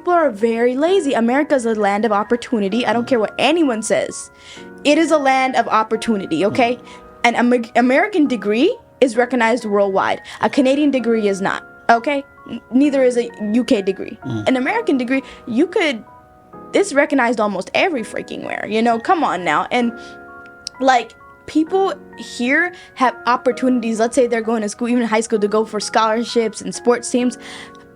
people are very lazy. America is a land of opportunity. I don't care what anyone says. It is a land of opportunity, okay? An American degree is recognized worldwide. A Canadian degree is not, okay? Neither is a UK degree. An American degree, it's recognized almost every freaking where, come on now. And like, people here have opportunities. Let's say they're going to school, even in high school, to go for scholarships and sports teams.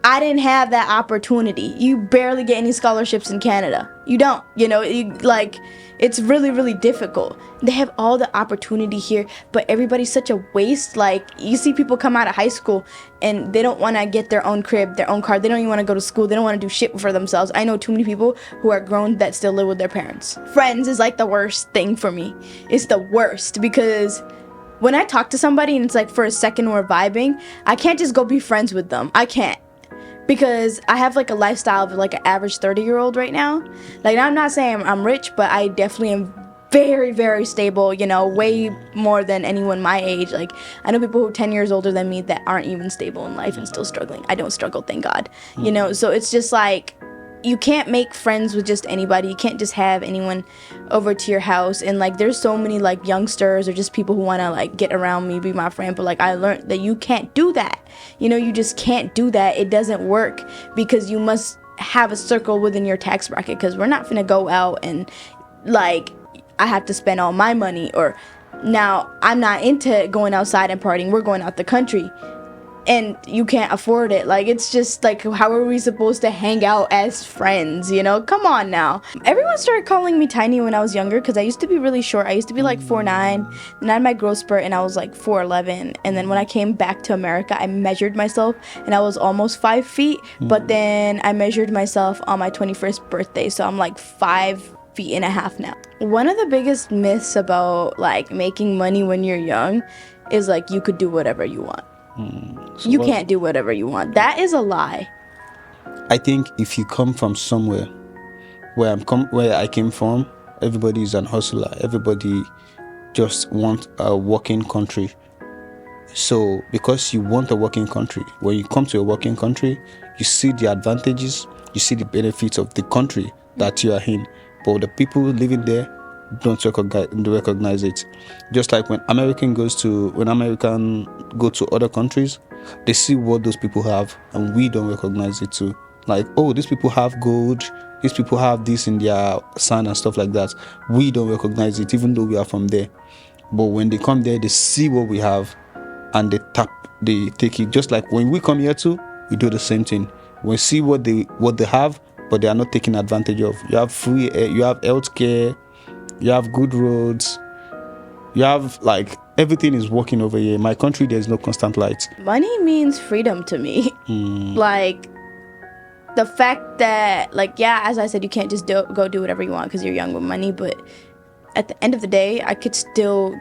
I didn't have that opportunity. You barely get any scholarships in Canada. You don't, it's really, really difficult. They have all the opportunity here, but everybody's such a waste. Like, you see people come out of high school and they don't want to get their own crib, their own car. They don't even want to go to school. They don't want to do shit for themselves. I know too many people who are grown that still live with their parents. Friends is like the worst thing for me. It's the worst because when I talk to somebody and it's like for a second we're vibing, I can't just go be friends with them. I can't. Because I have like a lifestyle of like an average 30-year-old right now. Like, I'm not saying I'm rich, but I definitely am very, very stable, way more than anyone my age. Like, I know people who are 10 years older than me that aren't even stable in life and still struggling. I don't struggle, thank God. So it's just like, you can't make friends with just anybody. You can't just have anyone over to your house. And like, there's so many like youngsters or just people who want to like get around me, be my friend. But like, I learned that you can't do that. You just can't do that. It doesn't work because you must have a circle within your tax bracket, because we're not finna go out and like, I have to spend all my money, or now I'm not into going outside and partying. We're going out the country. And you can't afford it. Like, it's just like, how are we supposed to hang out as friends, Come on now. Everyone started calling me tiny when I was younger because I used to be really short. I used to be like 4'9", then I had my growth spurt and I was like 4'11". And then when I came back to America, I measured myself and I was almost 5 feet. But then I measured myself on my 21st birthday, so I'm like 5.5 feet now. One of the biggest myths about like making money when you're young is like, you could do whatever you want. So you can't do whatever you want. That is a lie. I think if you come from somewhere where I came from, everybody is an hustler. Everybody just wants a working country. So because you want a working country, when you come to a working country, you see the advantages, you see the benefits of the country that you are in. But the people living there don't recognize it. Just like when American go to other countries, they see what those people have and we don't recognize it too. Like, oh, these people have gold, these people have this in their sand and stuff like that. We don't recognize it even though we are from there. But when they come there, they see what we have and they take it. Just like when we come here too, we do the same thing. We see what they have, but they are not taking advantage of. You have free air, you have healthcare, you have good roads, you have like everything is working over here. In my country, there's no constant light. Money means freedom to me. Like, the fact that, like, yeah, as I said, you can't just go do whatever you want because you're young with money, but at the end of the day, I could still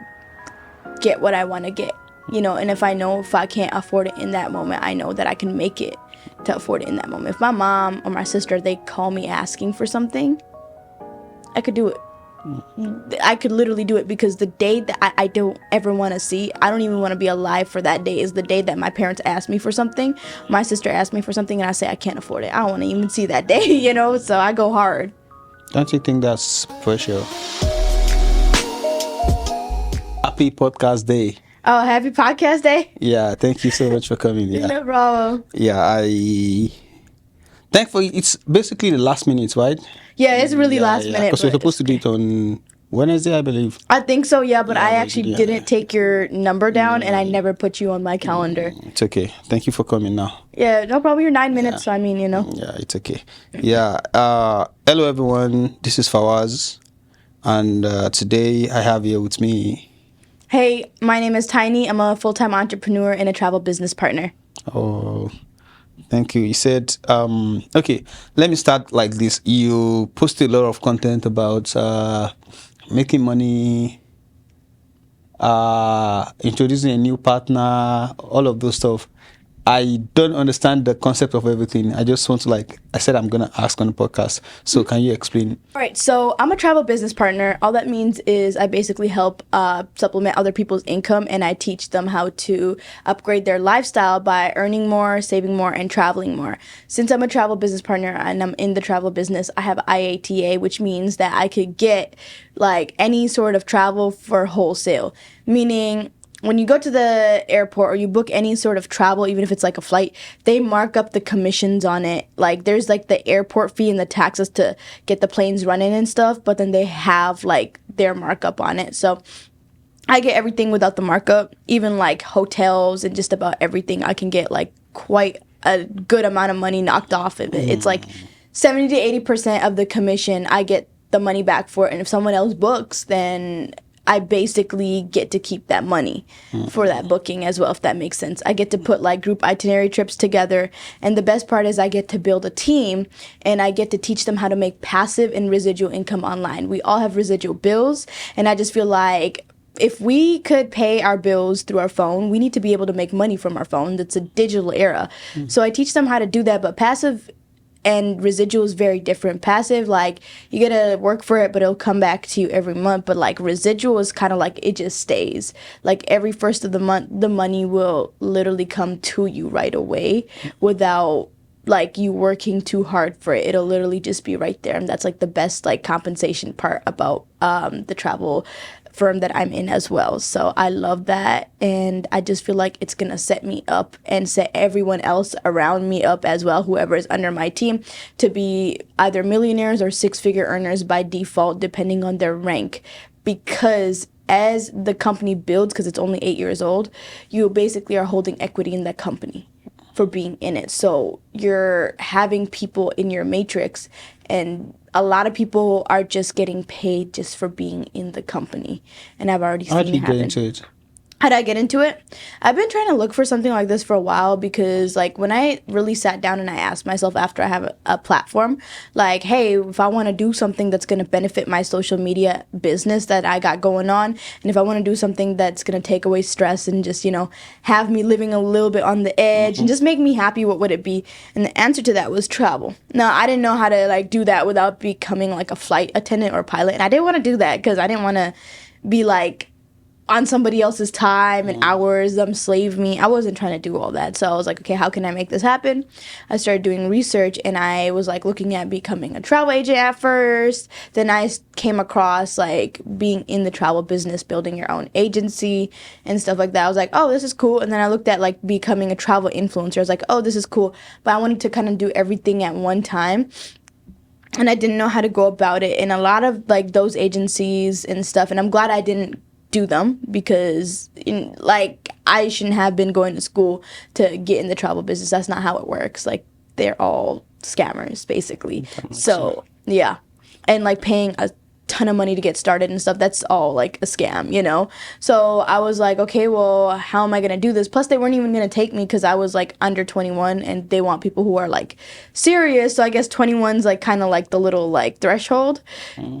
get what I want to get, and if I can't afford it in that moment, I know that I can make it to afford it in that moment. If my mom or my sister, they call me asking for something, I could do it. I could literally do it, because the day that I don't ever want to see, I don't even want to be alive for that day, is the day that my parents ask me for something, my sister asked me for something, and I say I can't afford it. I don't want to even see that day, so I go hard. Don't you think that's special? Happy podcast day. Oh, happy podcast day. Yeah, thank you so much for coming. Yeah, no problem. Yeah, thankfully it's basically the last minute, right? Yeah, it's really last minute. Because we're supposed to do it on Wednesday, I believe. I think so, yeah, but I actually didn't take your number down, and I never put you on my calendar. It's okay. Thank you for coming now. Yeah, no problem. You're 9 minutes, so I mean, Yeah, it's okay. Yeah. Hello, everyone. This is Fawaz, and today I have here with me. Hey, my name is Tyni. I'm a full-time entrepreneur and a travel business partner. Oh, thank you. You said, okay, let me start like this. You posted a lot of content about making money, introducing a new partner, all of those stuff. I don't understand the concept of everything. I just want to, like I said, I'm gonna ask on the podcast. So can you explain? All right, so I'm a travel business partner. All that means is I basically help supplement other people's income, and I teach them how to upgrade their lifestyle by earning more, saving more, and traveling more. Since I'm a travel business partner and I'm in the travel business, I have IATA, which means that I could get like any sort of travel for wholesale, meaning when you go to the airport or you book any sort of travel, even if it's like a flight, they mark up the commissions on it. Like there's like the airport fee and the taxes to get the planes running and stuff, but then they have like their markup on it. So I get everything without the markup, even like hotels and just about everything. I can get like quite a good amount of money knocked off of it. It's like 70 to 80% of the commission, I get the money back for it. And if someone else books, then I basically get to keep that money for that booking as well, if that makes sense. I get to put like group itinerary trips together. And the best part is I get to build a team and I get to teach them how to make passive and residual income online. We all have residual bills. And I just feel like if we could pay our bills through our phone, we need to be able to make money from our phone. That's a digital era. So I teach them how to do that. But passive and residual is very different. Passive, like you gotta work for it, but it'll come back to you every month. But like residual is kind of like it just stays. Like every first of the month, the money will literally come to you right away without like you working too hard for it. It'll literally just be right there, and that's like the best like compensation part about the travel firm that I'm in as well. So I love that, and I just feel like it's gonna set me up and set everyone else around me up as well, whoever is under my team, to be either millionaires or six-figure earners by default, depending on their rank. Because as the company builds, because it's only 8 years old, you basically are holding equity in that company for being in it. So you're having people in your matrix, and a lot of people are just getting paid just for being in the company. And I've already seen How did it you happen. get into it? How did I get into it? I've been trying to look for something like this for a while, because like when I really sat down and I asked myself after I have a platform, like, hey, if I want to do something that's going to benefit my social media business that I got going on, and if I want to do something that's going to take away stress and just, you know, have me living a little bit on the edge and just make me happy, what would it be? And the answer to that was travel. Now, I didn't know how to like do that without becoming like a flight attendant or pilot. And I didn't want to do that because I didn't want to be like on somebody else's time and hours, them slave me. I wasn't trying to do all that. So I was like, okay, how can I make this happen? I started doing research, and I was like looking at becoming a travel agent at first. Then I came across like being in the travel business, building your own agency and stuff like that. I was like, oh, this is cool. And then I looked at like becoming a travel influencer. I was like, oh, this is cool. But I wanted to kind of do everything at one time, and I didn't know how to go about it. And a lot of like those agencies and stuff, and I'm glad I didn't do them, because like I shouldn't have been going to school to get in the travel business. That's not how it works. Like they're all scammers basically. So yeah, and like paying a ton of money to get started and stuff, that's all like a scam, you know? So I was like, okay, well, how am I gonna do this? Plus they weren't even gonna take me because I was like under 21, and they want people who are like serious. So I guess 21's like kind of like the little like threshold.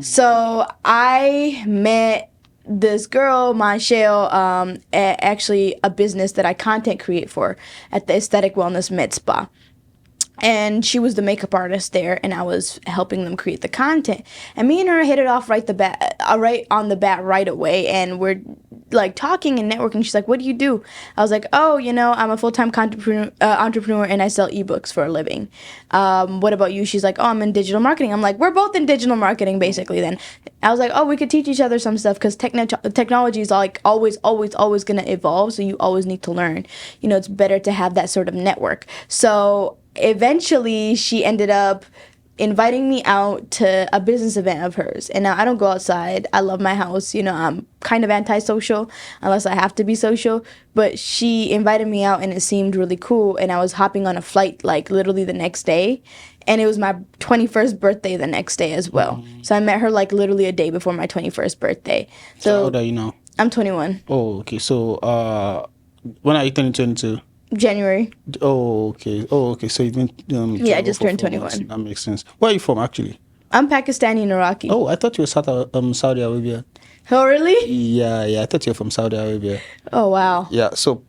So I met this girl, Michelle, actually a business that I content create for at the Aesthetic Wellness Med Spa. And she was the makeup artist there, and I was helping them create the content. And me and her hit it off right on the bat right away. And we're like talking and networking. She's like, "What do you do?" I was like, "Oh, you know, I'm a full-time entrepreneur, and I sell ebooks for a living. What about you?" She's like, "Oh, I'm in digital marketing." I'm like, "We're both in digital marketing, basically." Then I was like, "Oh, we could teach each other some stuff, because technology is like always gonna evolve. So you always need to learn. You know, it's better to have that sort of network." So eventually she ended up inviting me out to a business event of hers. And now I don't go outside. I love my house. You know, I'm kind of antisocial unless I have to be social. But she invited me out, and it seemed really cool. And I was hopping on a flight like literally the next day. And it was my 21st birthday the next day as well. So I met her like literally a day before my 21st birthday. So how old are you now? I'm 21. Oh, okay. So when are you turning 22? January. Oh, okay. Oh, okay. So you've been Yeah, I just for turned 4 months. 21. That makes sense. Where are you from, actually? I'm Pakistani and Iraqi. Oh, I thought you were Saudi Arabia. Oh, really? Yeah. I thought you were from Saudi Arabia. Oh, wow. Yeah. So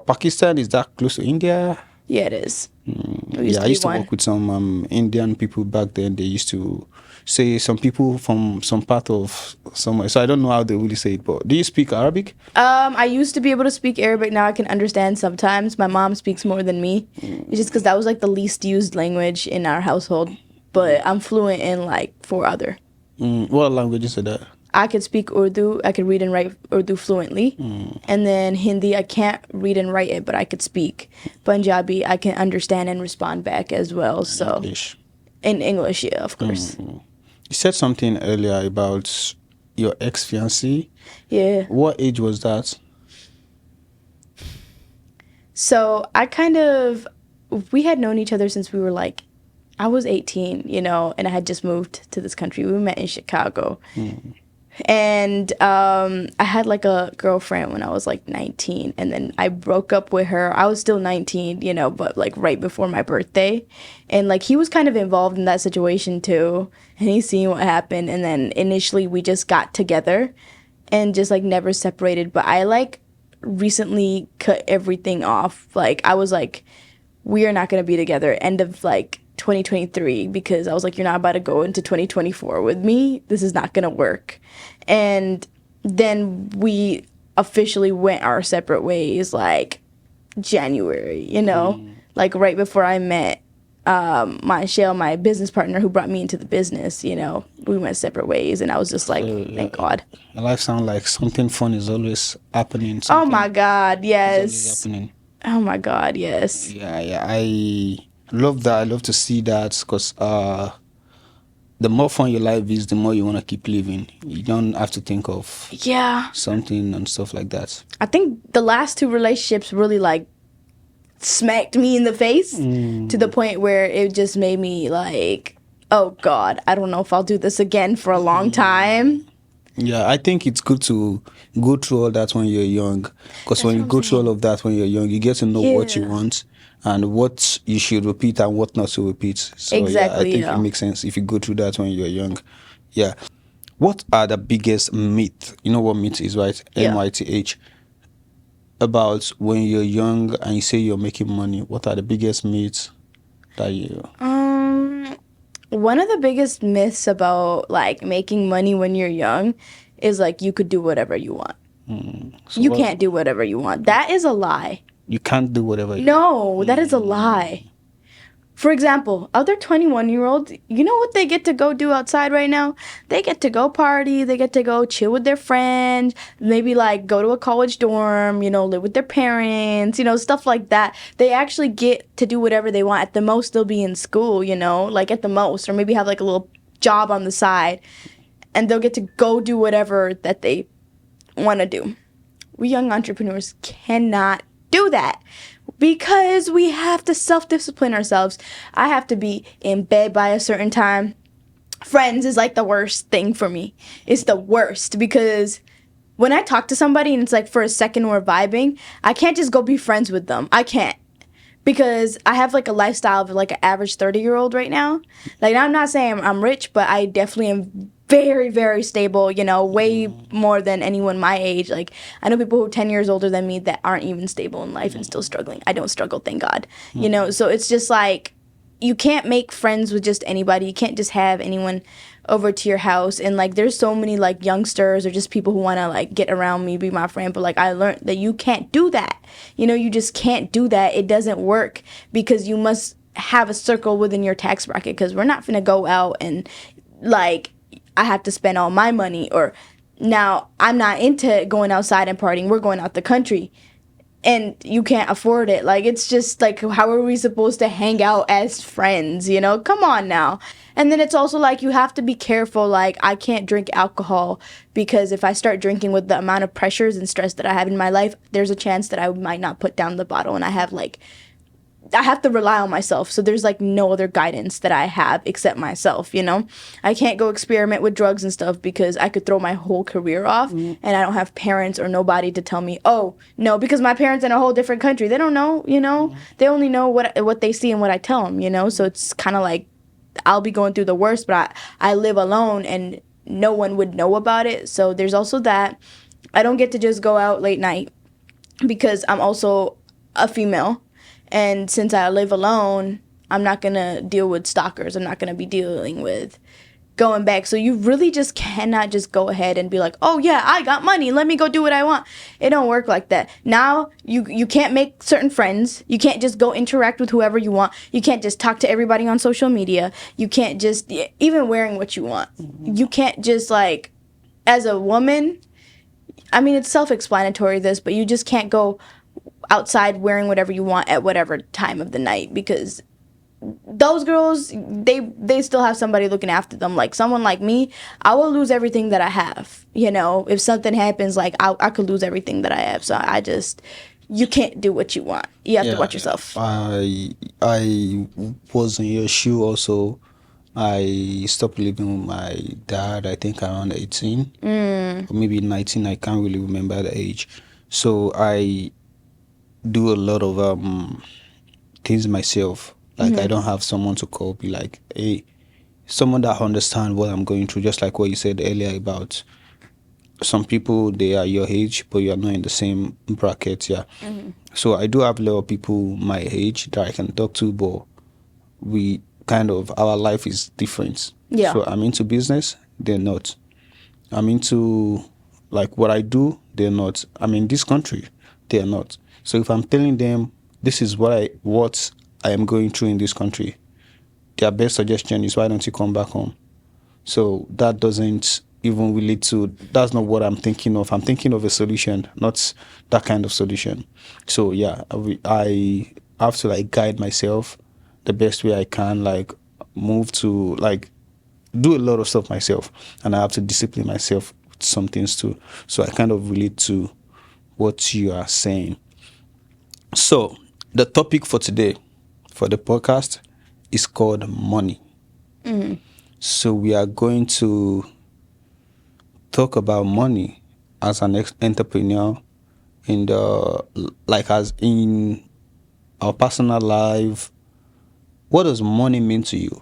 Pakistan, is that close to India? Yeah, it is. It used Yeah, to I be used to one. work with some Indian people back then. They used to say some people from some part of somewhere. So I don't know how they really say it, but do you speak Arabic? I used to be able to speak Arabic. Now I can understand sometimes. My mom speaks more than me. It's just because that was like the least used language in our household. But I'm fluent in like 4 other. What languages are that? I could speak Urdu. I could read and write Urdu fluently. And then Hindi, I can't read and write it, but I could speak. Punjabi, I can understand and respond back as well. So English. in English, yeah, of course. You said something earlier about your ex-fiancé. Yeah. What age was that? So we had known each other since we were like, I was 18, and I had just moved to this country. We met in Chicago. And I had like a girlfriend when I was like 19, and then I broke up with her. I was still 19, but like right before my birthday. And like he was kind of involved in that situation too, and he seen what happened. And then initially we just got together and just like never separated. But I like recently cut everything off. Like I was like, we are not going to be together end of like 2023, because I was like, you're not about to go into 2024 with me. This is not going to work. And then we officially went our separate ways like January, like right before I met my business partner who brought me into the business. We went separate ways, and I was just like, thank God. Your life sounds like something fun is always happening. Oh my God, Is yes. always happening. Oh my God, yes. Yeah, I love that. I love to see that because the more fun your life is, the more you want to keep living. You don't have to think of Yeah. something and stuff like that. I think the last 2 relationships really like smacked me in the face to the point where it just made me like, oh God, I don't know if I'll do this again for a long time. Yeah, I think it's good to go through all that when you're young, because when you go through all of that when you're young, you get to know what you Yeah. want and what you should repeat and what not to repeat. So Exactly, yeah, I think it makes sense if you go through that when you're young. Yeah. What are the biggest myth? You know what myth is, right? Yeah. MYTH. About when you're young and you say you're making money. What are the biggest myths that you... One of the biggest myths about like making money when you're young is like you could do whatever you want. So You can't do whatever you want. That is a lie. You can't do whatever you... No, that is a lie. For example, other 21-year-olds, you know what they get to go do outside right now? They get to go party, they get to go chill with their friends, maybe like go to a college dorm, live with their parents, stuff like that. They actually get to do whatever they want. At the most, they'll be in school, like at the most, or maybe have like a little job on the side, and they'll get to go do whatever that they want to do. We young entrepreneurs cannot do that, because we have to self-discipline ourselves. I have to be in bed by a certain time. Friends is like the worst thing for me. It's the worst, because when I talk to somebody and it's like for a second we're vibing, I can't just go be friends with them. I can't, because I have like a lifestyle of like an average 30-year-old right now. Like, I'm not saying I'm rich, but I definitely am very, very stable, way more than anyone my age. Like, I know people who are 10 years older than me that aren't even stable in life and still struggling. I don't struggle, thank God. So it's just like, you can't make friends with just anybody. You can't just have anyone over to your house. And like, there's so many like youngsters or just people who want to like get around me, be my friend. But like, I learned that you can't do that. You just can't do that. It doesn't work, because you must have a circle within your tax bracket, because we're not finna go out and like, I have to spend all my money. Or now I'm not into going outside and partying. We're going out the country, and you can't afford it. Like, it's just like, how are we supposed to hang out as friends? Come on now. And then it's also like, you have to be careful. Like, I can't drink alcohol, because if I start drinking with the amount of pressures and stress that I have in my life, there's a chance that I might not put down the bottle, and I have to rely on myself. So there's like no other guidance that I have except myself, I can't go experiment with drugs and stuff, because I could throw my whole career off, and I don't have parents or nobody to tell me, oh, no, because my parents in a whole different country. They don't know, They only know what they see and what I tell them, So it's kind of like, I'll be going through the worst, but I live alone and no one would know about it. So there's also that. I don't get to just go out late night because I'm also a female, and since I live alone, I'm not gonna deal with stalkers. I'm not gonna be dealing with going back. So you really just cannot just go ahead and be like, oh yeah, I got money, let me go do what I want. It don't work like that. Now you can't make certain friends. You can't just go interact with whoever you want. You can't just talk to everybody on social media. You can't just, even wearing what you want, you can't just, like, as a woman, I mean, it's self-explanatory, this, but you just can't go outside wearing whatever you want at whatever time of the night, because those girls, they still have somebody looking after them. Like, someone like me, I will lose everything that I have. You know, if something happens, like, I could lose everything that I have. So I just, you can't do what you want. You have to watch yourself. I was in your shoe also. I stopped living with my dad, I think around 18 or maybe 19. I can't really remember the age. So I do a lot of things myself. Like, I don't have someone to call, be like, hey, someone that understands what I'm going through. Just like what you said earlier about some people, they are your age, but you're not in the same bracket. Yeah. So I do have a lot of people my age that I can talk to, but we kind of, our life is different. Yeah. So I'm into business, they're not. I'm into, like, what I do, they're not. I'm in this country, they're not. So if I'm telling them this is what I am going through in this country, their best suggestion is, why don't you come back home? So that doesn't even relate to, that's not what I'm thinking of. I'm thinking of a solution, not that kind of solution. So yeah, I have to, like, guide myself the best way I can, like, move to, like, do a lot of stuff myself, and I have to discipline myself with some things too. So I kind of relate to what you are saying. So the topic for today, for the podcast, is called money. So we are going to talk about money as an entrepreneur in the, like, as in our personal life. What does money mean to you?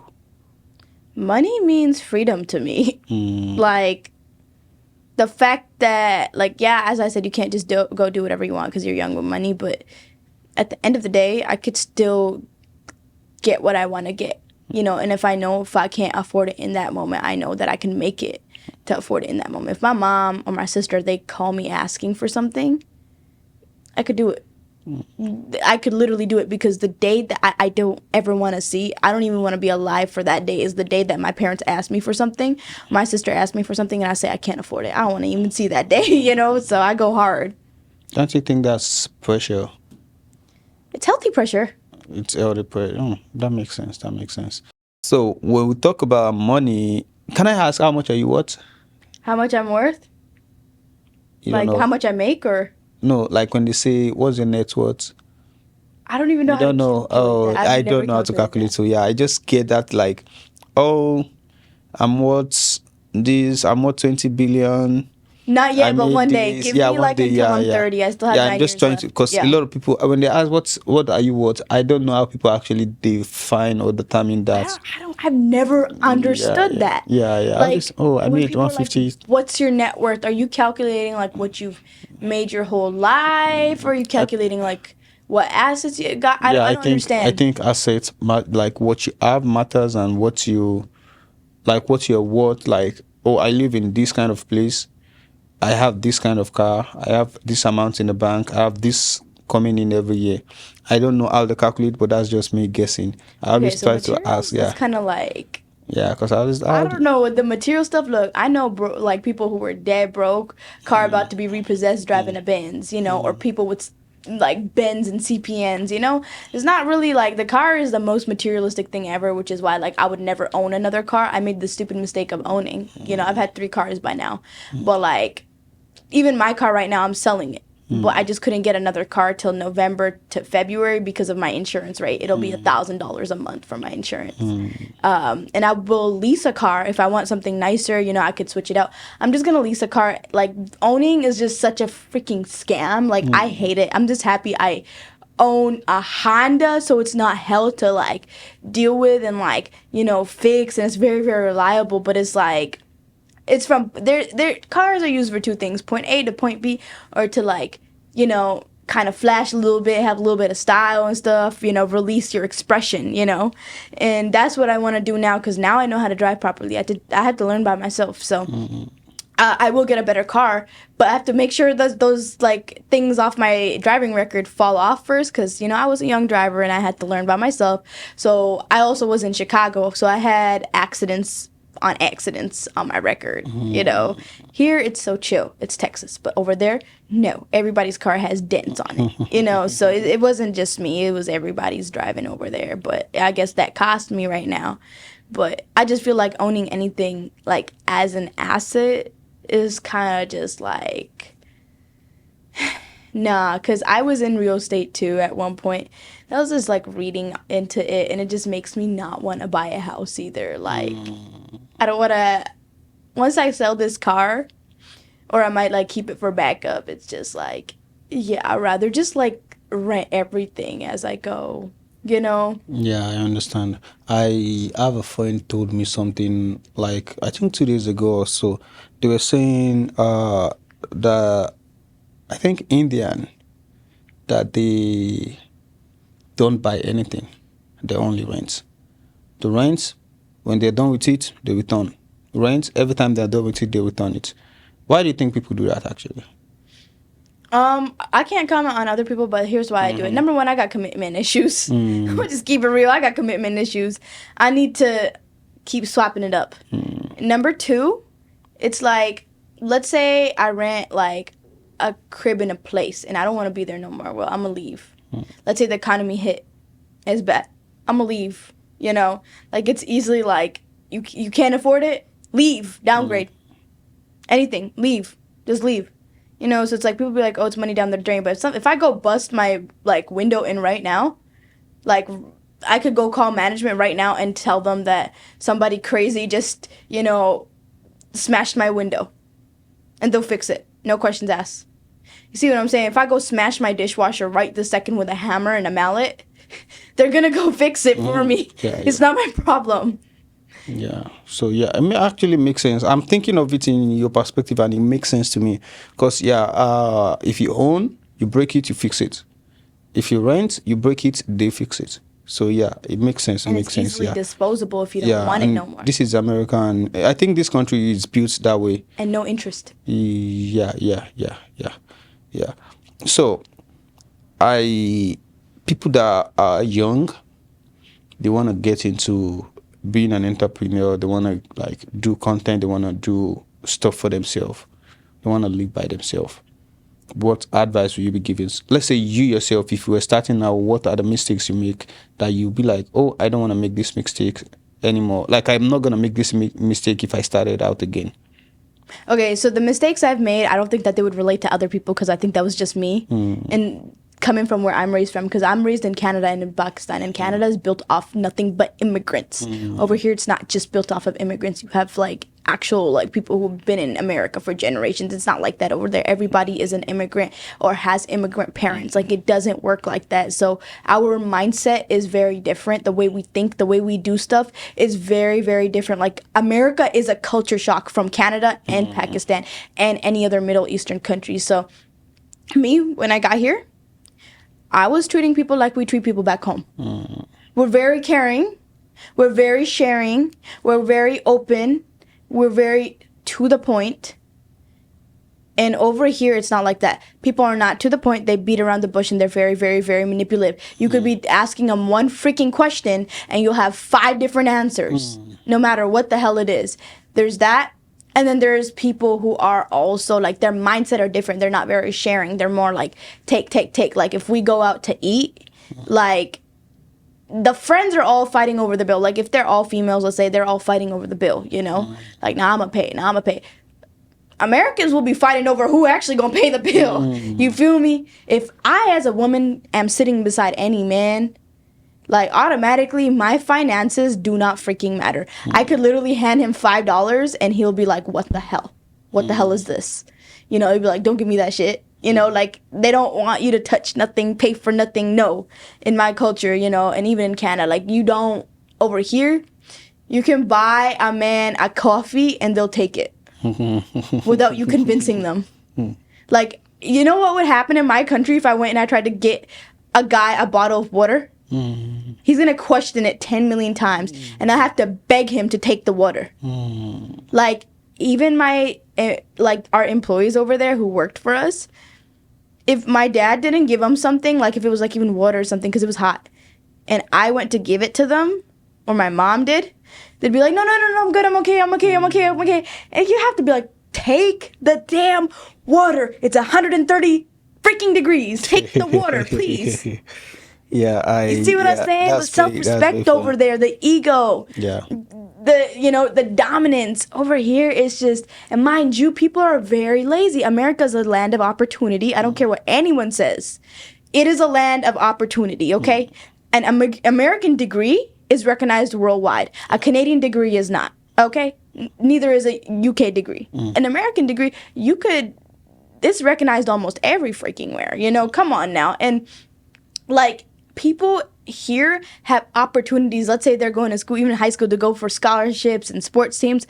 Money means freedom to me. Like, the fact that, like, yeah, as I said, you can't just go do whatever you want because you're young with money, but at the end of the day, I could still get what I want to get, you know. And if I can't afford it in that moment, I know that I can make it to afford it in that moment. If my mom or my sister, they call me asking for something, I could do it. I could literally do it, because the day that I don't ever want to see, I don't even want to be alive for that day, is the day that my parents ask me for something, my sister asked me for something, and I say I can't afford it. I don't want to even see that day, you know. So I go hard. Don't you think that's pressure? It's healthy pressure. It's healthy pressure. That makes sense. That makes sense. So when we talk about money, can I ask, how much are you worth? How much I'm worth? You Like, don't know? how much I make, or? No, like when they say, what's your net worth? I don't even know You how don't to know. calculate Oh, that. I've I never don't know how to calculate. that. So yeah, I just get that, like, oh, I'm worth this. I'm worth 20 billion. Not yet, I but made one day. this. Give Yeah, me, one like, day. until Yeah, I'm yeah. 30. I still have Yeah, 9 I'm just years trying left. to, because Yeah. a lot of people, when they ask what are you worth, I don't know how people actually define or determine that. I've never understood that. Yeah. I Like, just, I when made people are like, 150. what's your net worth? Are you calculating, like, what you've made your whole life? Or are you calculating, like, what assets you got? I Yeah, don't understand. I think assets, like, what you have matters, and what you, like, what you're worth. Like, oh, I live in this kind of place, I have this kind of car, I have this amount in the bank, I have this coming in every year. I don't know how to calculate, but that's just me guessing. I Okay, always so try to ask. materials, that's kind of like, Yeah, because I always, I don't know, with the material stuff. Look, I know, like, people who were dead broke, car about to be repossessed, driving a Benz, you know, or people with, like, Benz and CPNs, you know. It's not really, like, the car is the most materialistic thing ever, which is why, like, I would never own another car. I made the stupid mistake of owning. You know, I've had 3 cars by now, but, like, even my car right now, I'm selling it. But I just couldn't get another car till November to February because of my insurance rate. It'll be $1,000 a month for my insurance. And I will lease a car if I want something nicer. You know, I could switch it out. I'm just gonna lease a car. Like, owning is just such a freaking scam. Like, I hate it. I'm just happy I own a Honda, so it's not hell to, like, deal with and, like, you know, fix, and it's very, very reliable. But it's like, it's from their cars are used for 2 things: point A to point B, or to, like, you know, kind of flash a little bit, have a little bit of style and stuff, you know, release your expression, you know. And that's what I want to do now, because now I know how to drive properly. I had to learn by myself, so I will get a better car, but I have to make sure those like things off my driving record fall off first, because, you know, I was a young driver and I had to learn by myself. So I also was in Chicago, so I had accidents on my record, you know. Here it's so chill, it's Texas, but over there, no, everybody's car has dents on it, you know. So it wasn't just me, it was everybody's driving over there. But I guess that cost me right now. But I just feel like owning anything like as an asset is kind of just like nah, because I was in real estate too at one point. I was just like reading into it, and it just makes me not want to buy a house either. Like, I don't want to, once I sell this car, or I might like keep it for backup, it's just like, yeah, I'd rather just like rent everything as I go, you know? Yeah, I understand. I have a friend told me something like, I think 2 days ago or so. They were saying the I think Indian, that they don't buy anything, they only rent. The rent, when they're done with it, they return. Rent, every time they're done with it, they return it. Why do you think people do that actually? I can't comment on other people, but here's why I do it. Number one, I got commitment issues. I'll just keep it real. I got commitment issues. I need to keep swapping it up. Number two, it's like, let's say I rent like a crib in a place and I don't want to be there no more. Well, I'm gonna leave. Let's say the economy hit. It's bad. I'm gonna leave. You know, like it's easily like you can't afford it. Leave. Downgrade. Anything. Leave. Just leave. You know, so it's like people be like, oh, it's money down the drain. But if I go bust my like window in right now, like I could go call management right now and tell them that somebody crazy just, you know, smashed my window, and they'll fix it. No questions asked. You see what I'm saying? If I go smash my dishwasher right this second with a hammer and a mallet, they're gonna go fix it for me. Yeah, it's not my problem. Yeah. So yeah, it actually makes sense. I'm thinking of it in your perspective, and it makes sense to me. Because if you own, you break it, you fix it. If you rent, you break it, they fix it. So yeah, it makes sense. And it makes it's sense. easily Yeah. disposable if you don't want it no more. This is America, and I think this country is built that way. And no interest. Yeah. So, people that are young, they want to get into being an entrepreneur. They want to like do content. They want to do stuff for themselves. They want to live by themselves. What advice will you be giving? Let's say you yourself, if you were starting now, what are the mistakes you make that you'll be like, oh, I don't want to make this mistake anymore. Like, I'm not going to make this mistake if I started out again. Okay, so the mistakes I've made, I don't think that they would relate to other people, because I think that was just me. And coming from where I'm raised from, because I'm raised in Canada and in Pakistan, and Canada is built off nothing but immigrants. Over here, it's not just built off of immigrants. You have like actual like people who've been in America for generations. It's not like that over there. Everybody is an immigrant or has immigrant parents. Like, it doesn't work like that. So our mindset is very different. The way we think, the way we do stuff is very, very different. Like, America is a culture shock from Canada and Pakistan and any other Middle Eastern countries. So me, when I got here, I was treating people like we treat people back home. We're very caring. We're very sharing. We're very open. We're very to the point. And over here, it's not like that. People are not to the point. They beat around the bush, and they're very, very, very manipulative. You could be asking them one freaking question, and you'll have 5 different answers, no matter what the hell it is. There's that. And then there's people who are also, like, their mindset are different. They're not very sharing. They're more like, take. Like, if we go out to eat, like, the friends are all fighting over the bill. Like, if they're all females, let's say, they're all fighting over the bill, you know? Like, nah, I'm gonna pay. Americans will be fighting over who actually gonna pay the bill. You feel me? If I, as a woman, am sitting beside any man, like, automatically, my finances do not freaking matter. I could literally hand him $5, and he'll be like, what the hell? What the hell is this? You know, he'd be like, don't give me that shit. You know, like, they don't want you to touch nothing, pay for nothing. No, in my culture, you know, and even in Canada, like, you don't, over here, you can buy a man a coffee, and they'll take it without you convincing them. Like, You know what would happen in my country if I went and I tried to get a guy a bottle of water? He's gonna question it 10 million times, and I have to beg him to take the water. Like, even like our employees over there who worked for us, if my dad didn't give them something, like if it was like even water or something because it was hot, and I went to give it to them, or my mom did, they'd be like, no, I'm good, I'm okay. And you have to be like, take the damn water. It's 130 freaking degrees. Take the water, please. Yeah, You see what I'm saying? The self-respect over there, the ego. Yeah. The dominance over here is just, and mind you, people are very lazy. America's a land of opportunity. I don't care what anyone says. It is a land of opportunity, okay? An American degree is recognized worldwide. A Canadian degree is not, okay? Neither is a UK degree. An American degree, it's recognized almost every freaking where, come on now. And like, people here have opportunities. Let's say they're going to school, even in high school, to go for scholarships and sports teams.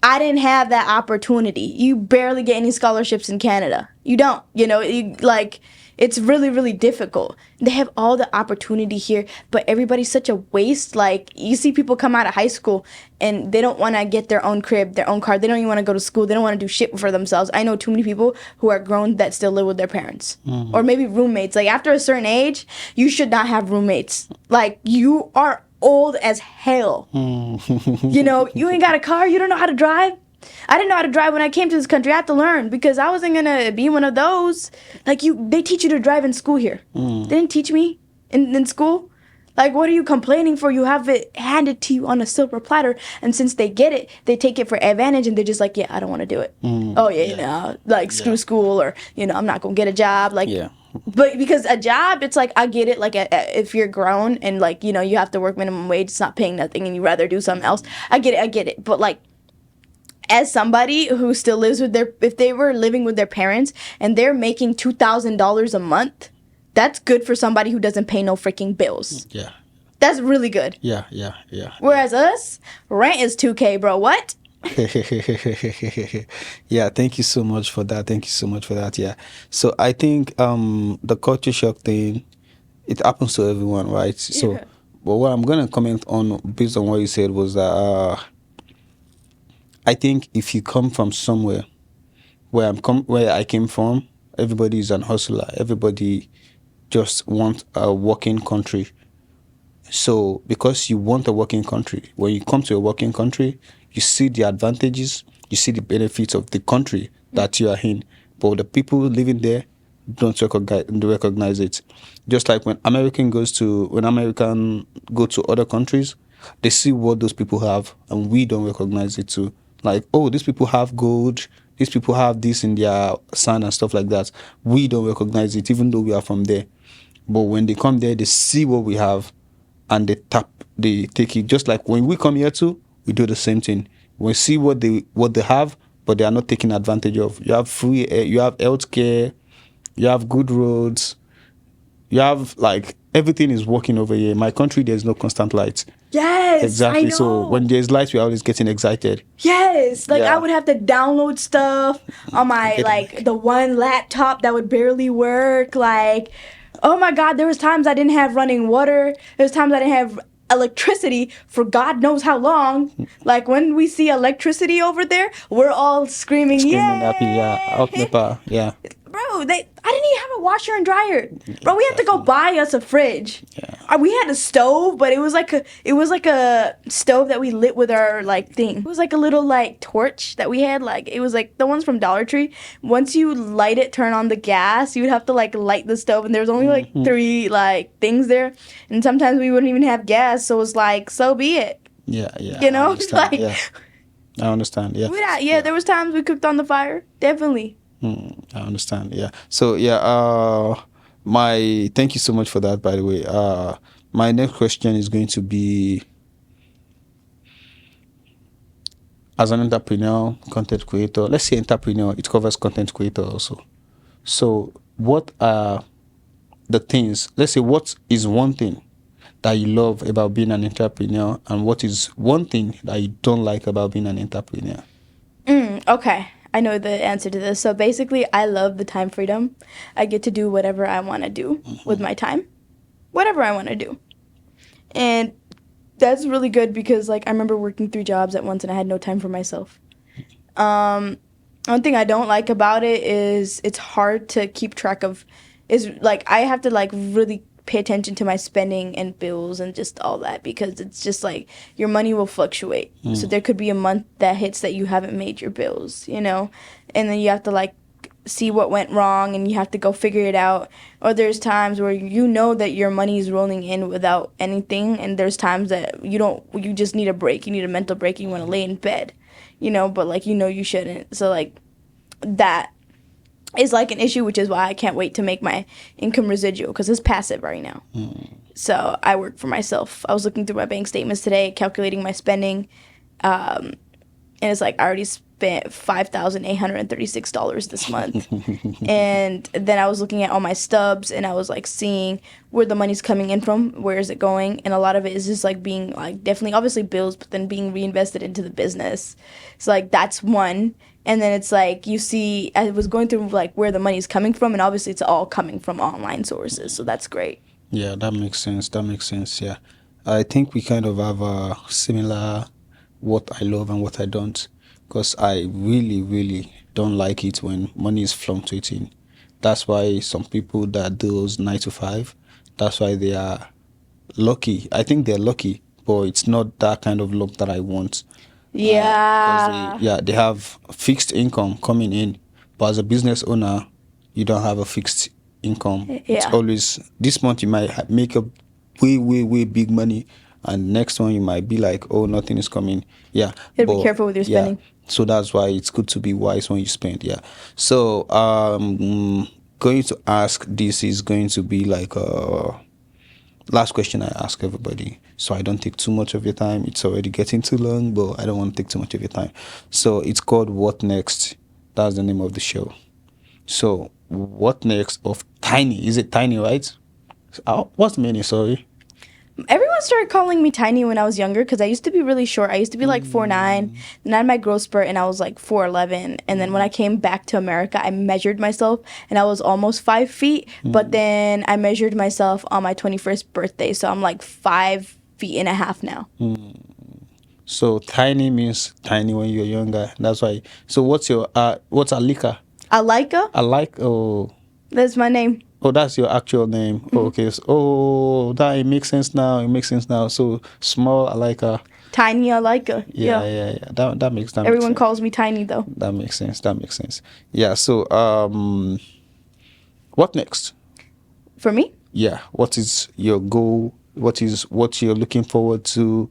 I didn't have that opportunity. You barely get any scholarships in Canada. You don't. It's really, really difficult. They have all the opportunity here, but everybody's such a waste. Like, you see people come out of high school and they don't want to get their own crib, their own car. They don't even want to go to school. They don't want to do shit for themselves. I know too many people who are grown that still live with their parents. Or maybe roommates. Like, after a certain age, you should not have roommates. Like, you are old as hell. You ain't got a car. You don't know how to drive. I didn't know how to drive when I came to this country. I had to learn because I wasn't gonna be one of those. Like, they teach you to drive in school here. They didn't teach me in school. Like, what are you complaining for? You have it handed to you on a silver platter, and since they get it, they take it for advantage, and they're just like, yeah, I don't want to do it. Screw school, or I'm not gonna get a job. Like, but because a job, it's like, I get it. Like, if you're grown and like you have to work minimum wage, it's not paying nothing, and you rather do something else. I get it. But like, as somebody who still lives with if they were living with their parents and they're making $2,000 a month, that's good for somebody who doesn't pay no freaking bills. Yeah. That's really good. Yeah. Whereas us, rent is $2K, bro. What? Yeah, thank you so much for that. Yeah. So I think the culture shock thing, it happens to everyone, right? So, but what I'm gonna comment on based on what you said was that I think if you come from somewhere where I came from, everybody is an hustler. Everybody just wants a working country. So because you want a working country, when you come to a working country, you see the advantages, you see the benefits of the country that you are in. But the people living there don't recognize it. Just like when American go to other countries, they see what those people have, and we don't recognize it too. Like, oh, these people have gold, these people have this in their sand and stuff like that. We don't recognize it, even though we are from there. But when they come there, they see what we have, and they take it. Just like when we come here too, we do the same thing. We see what they have, but they are not taking advantage of. You have free air, you have healthcare, you have good roads, you have like everything is working over here. In my country, there's no constant light. Yes, exactly. I know. So when there's light, we're always getting excited. Yes, like I would have to download stuff on my the one laptop that would barely work. Like, oh my God, there was times I didn't have running water. There was times I didn't have electricity for God knows how long. Like, when we see electricity over there, we're all screaming happy, yeah. Bro, I didn't even have a washer and dryer. Bro, we had to go buy us a fridge. Yeah. We had a stove, but it was like a stove that we lit with our thing. It was like a little torch that we had. Like, it was like the ones from Dollar Tree. Once you light it, turn on the gas, you would have to light the stove, and there was only three things there, and sometimes we wouldn't even have gas, so it's like, so be it. Yeah. I understand. Yeah. There was times we cooked on the fire, definitely. I understand. Yeah. So thank you so much for that, by the way. My next question is going to be, as an entrepreneur, content creator, let's say entrepreneur, it covers content creator also. So what are the things, let's say, what is one thing that you love about being an entrepreneur, and what is one thing that you don't like about being an entrepreneur? Okay. I know the answer to this. So basically, I love the time freedom. I get to do whatever I want to do with my time, whatever I want to do, and that's really good because like I remember working 3 jobs at once and I had no time for myself. One thing I don't like about it is it's hard to keep track of. Is like I have to like really pay attention to my spending and bills and just all that because it's just like your money will fluctuate. So there could be a month that hits that you haven't made your bills, you know, and then you have to like see what went wrong and you have to go figure it out. Or there's times where you know that your money is rolling in without anything, and there's times that you just need a break. You need a mental break. You want to lay in bed, you know, but like you shouldn't. So like that is like an issue, which is why I can't wait to make my income residual because it's passive right now. So I work for myself. I was looking through my bank statements today, calculating my spending, and it's like I already spent $5,836 this month. And then I was looking at all my stubs and I was like seeing where the money's coming in from, where is it going, and a lot of it is just like being like definitely obviously bills, but then being reinvested into the business. So like that's one. And then it's like you see, I was going through like where the money's coming from, and obviously it's all coming from online sources. So that's great. Yeah, that makes sense. That makes sense. Yeah, I think we kind of have a similar what I love and what I don't, because I really, really don't like it when money is fluctuating. That's why some people that do those 9 to 5, that's why they are lucky. I think they're lucky, but it's not that kind of luck that I want. Yeah. They have fixed income coming in, but as a business owner, you don't have a fixed income. It's Yeah. always this month you might make a way big money, and next one you might be like, oh, nothing is coming. Yeah, You gotta be careful with your spending. So that's why it's good to be wise when you spend. Yeah. So going to ask, this is going to be like last question I ask everybody, so I don't take too much of your time. It's already getting too long, but I don't want to take too much of your time. So it's called What Next? That's the name of the show. So what next of Tiny? Is it Tiny, right? What's the meaning? Sorry. Everyone started calling me tiny when I was younger because I used to be really short. I used to be like 4'9", then I had my growth spurt and I was like 4'11", and then when I came back to America, I measured myself and I was almost 5 feet, but then I measured myself on my 21st birthday, so I'm like 5.5 feet now. So tiny means tiny when you're younger. That's why. So what's Alika? Alika? Oh, That's my name. oh, that's your actual name. Okay. So, that it makes sense now. It makes sense now. So small Alika. Tiny Alika. Yeah. That makes sense. Everyone calls me tiny though. That makes sense. Yeah. So what next? For me? Yeah. What is your goal? What you're looking forward to?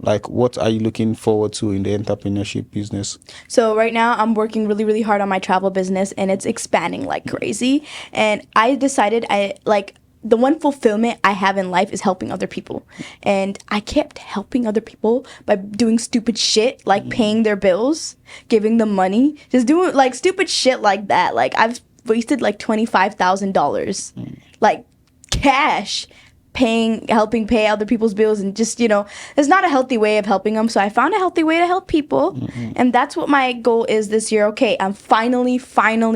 Like, what are you looking forward to in the entrepreneurship business? So right now I'm working really, really hard on my travel business and it's expanding like crazy. And I decided the one fulfillment I have in life is helping other people. And I kept helping other people by doing stupid shit like paying their bills, giving them money, just doing like stupid shit like that. Like I've wasted like $25,000 like cash helping pay other people's bills, and just it's not a healthy way of helping them. So I found a healthy way to help people, and that's what my goal is this year. Okay, I'm finally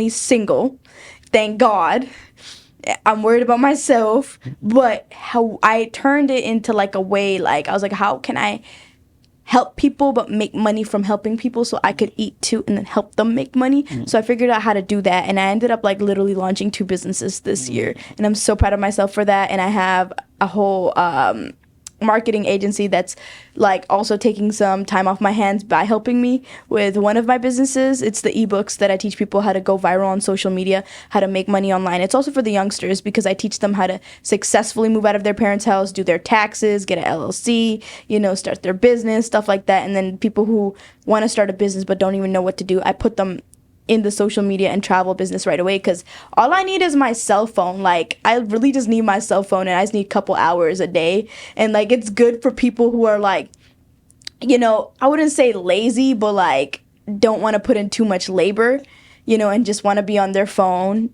single, thank God. I'm worried about myself, but how I turned it into like a way, like I was like, how can I help people but make money from helping people so I could eat too and then help them make money. So I figured out how to do that, and I ended up like literally launching 2 businesses this year, and I'm so proud of myself for that. And I have a whole marketing agency that's like also taking some time off my hands by helping me with one of my businesses. It's the ebooks that I teach people how to go viral on social media, how to make money online. It's also for the youngsters because I teach them how to successfully move out of their parents' house, do their taxes, get an LLC, start their business, stuff like that. And then people who want to start a business but don't even know what to do, I put them in the social media and travel business right away, because all I need is my cell phone. Like I really just need my cell phone, and I just need a couple hours a day. And like it's good for people who are like, I wouldn't say lazy, but like don't want to put in too much labor, and just want to be on their phone,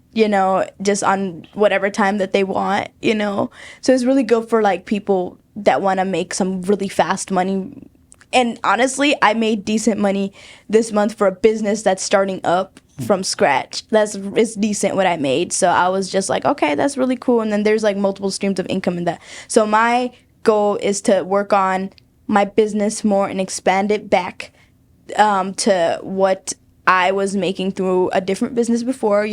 just on whatever time that they want, So it's really good for like people that want to make some really fast money And honestly, I made decent money this month for a business that's starting up from scratch. It's decent what I made. So I was just like, okay, that's really cool. And then there's like multiple streams of income in that. So my goal is to work on my business more and expand it back to what I was making through a different business before,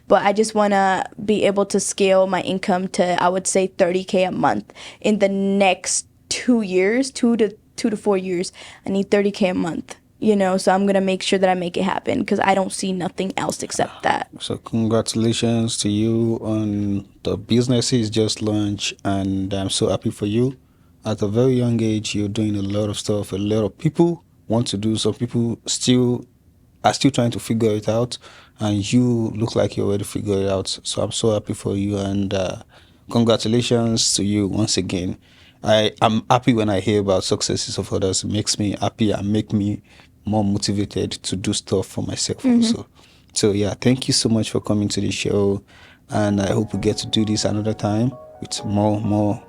but I just want to be able to scale my income to, I would say, 30K a month in the next 2 years, 2 to 4 years. I need 30K a month, so I'm going to make sure that I make it happen because I don't see nothing else except that. So congratulations to you on the business is just launched, and I'm so happy for you. At a very young age, you're doing a lot of stuff. A lot of people want to do. Some people are still trying to figure it out, and you look like you already figured it out. So I'm so happy for you, and congratulations to you once again. I'm happy when I hear about successes of others. It makes me happy and make me more motivated to do stuff for myself also. So yeah, thank you so much for coming to the show, and I hope we get to do this another time with more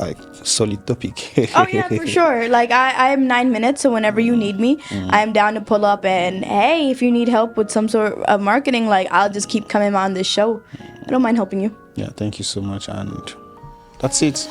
like solid topic. Oh yeah, for sure. Like I am 9 minutes, so whenever you need me, I'm down to pull up. And hey, if you need help with some sort of marketing, like I'll just keep coming on this show. I don't mind helping you. Yeah, thank you so much, and that's it.